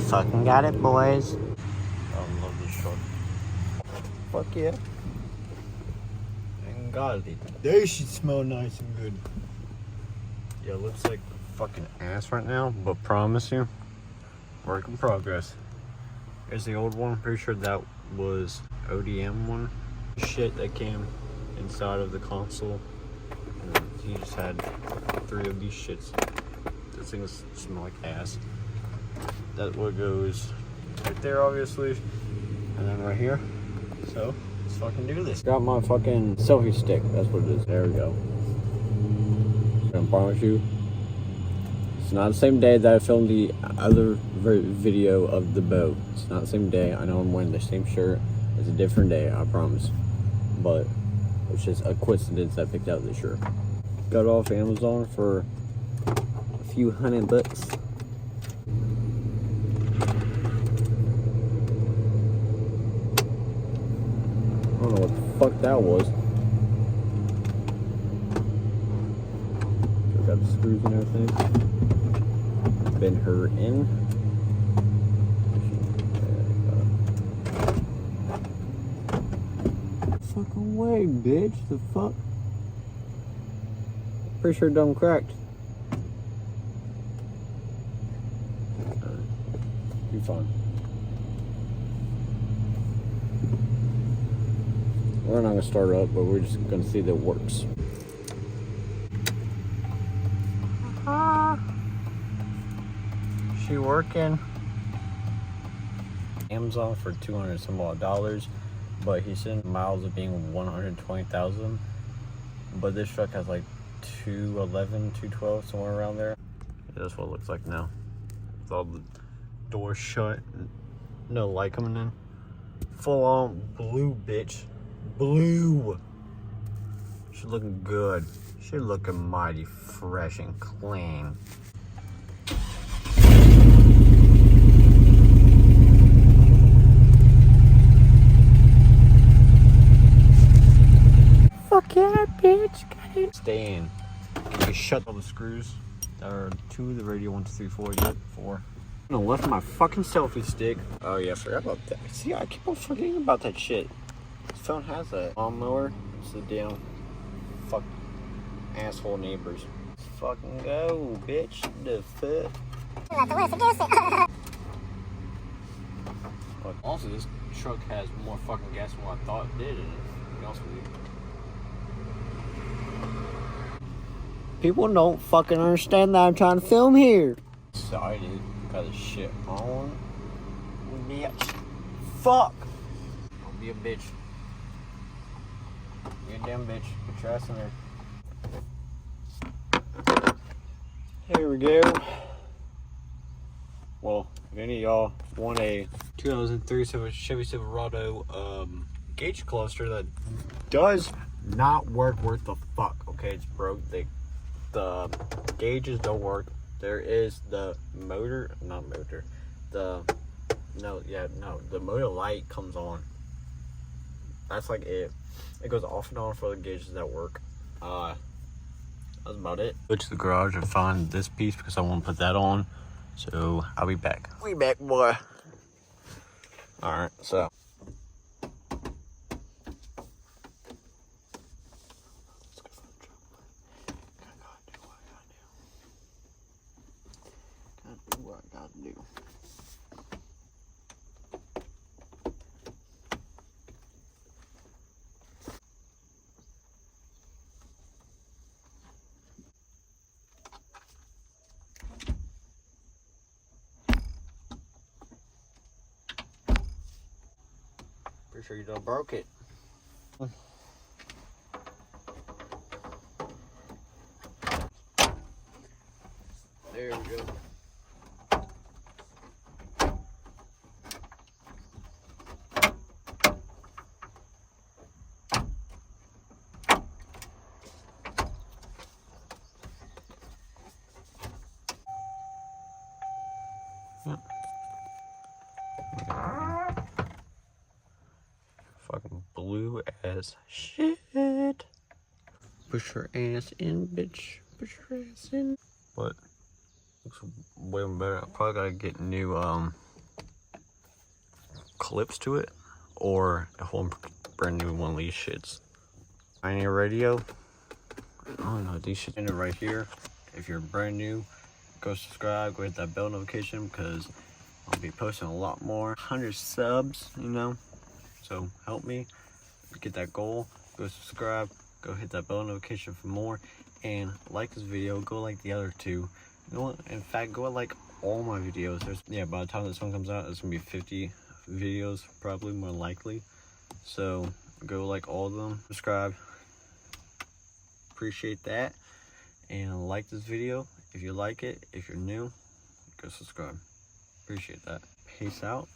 fucking got it, boys. I love this truck. Fuck yeah. And golly, they should smell nice and good. Yeah, it looks like fucking ass right now, but promise you, work in progress. Here's the old one. Pretty sure that was ODM one. Shit that came inside of the console. And he just had 3 of these shits. This thing smell like ass. That's what goes right there, obviously, and then right here. So let's fucking do this. Got my fucking selfie stick. That's what it is. There we go. I promise you, it's not the same day that I filmed the other video of the boat. It's not the same day. I know I'm wearing the same shirt. It's a different day, I promise. But it's just a coincidence that I picked out this shirt. Got it off Amazon for a few $100. I don't know what the fuck that was. Got the screws and everything. Been her in. Fucking way, bitch. The fuck? Pretty sure dumb cracked. Be fine. We're not gonna start up, but we're just gonna see that it works. She working. Amazon for $200 some odd dollars, but he said miles of being 120,000. But this truck has like 211, 212, somewhere around there. Yeah, that's what it looks like now. With all the doors shut, no light coming in. Full on blue, bitch. Blue. She looking good. She looking mighty fresh and clean. Fuck yeah, bitch. Got it. Stay in. You shut all the screws. There are 2, the radio 1, 2, 3, 4, yep, 4. I left my fucking selfie stick. Oh yeah, I forgot about that. See, I keep on forgetting about that shit. This phone has a lawnmower. It's the damn fuck asshole neighbors. Let's fucking go, bitch. The fuck. Also, this truck has more fucking gas than what I thought it did. To be honest with you. People don't fucking understand that I'm trying to film here. Excited. Got this shit on. Bitch. Fuck. Don't be a bitch. Be a damn bitch. Put your ass in there. Here we go. Well, if any of y'all want a 2003 Chevy Silverado gauge cluster that does not work worth the fuck, okay? It's broke. The gauges don't work. There is the motor, not motor. The motor light comes on. That's like it. It goes off and on for the gauges that work. That's about it. Go to the garage and find this piece because I want to put that on. So I'll be back. We back, boy. All right, so. What I gotta do. Pretty sure you done broke it. There we go. Fucking blue as shit. Push her ass in, bitch. Push her ass in. But looks way better. I probably gotta get new clips to it, or if one brand new one of these shits. Pioneer Radio. I don't know, these shit in it right here. If you're brand new, go subscribe, go hit that bell notification, because I'll be posting a lot more. 100 subs, you know, so help me get that goal. Go subscribe, go hit that bell notification for more, and like this video. Go like the other two. You know what? In fact, go like all my videos. By the time this one comes out, it's gonna be 50 videos, probably, more likely. So go like all of them, subscribe, appreciate that, and like this video if you like it. If you're new, go subscribe, appreciate that. Peace out.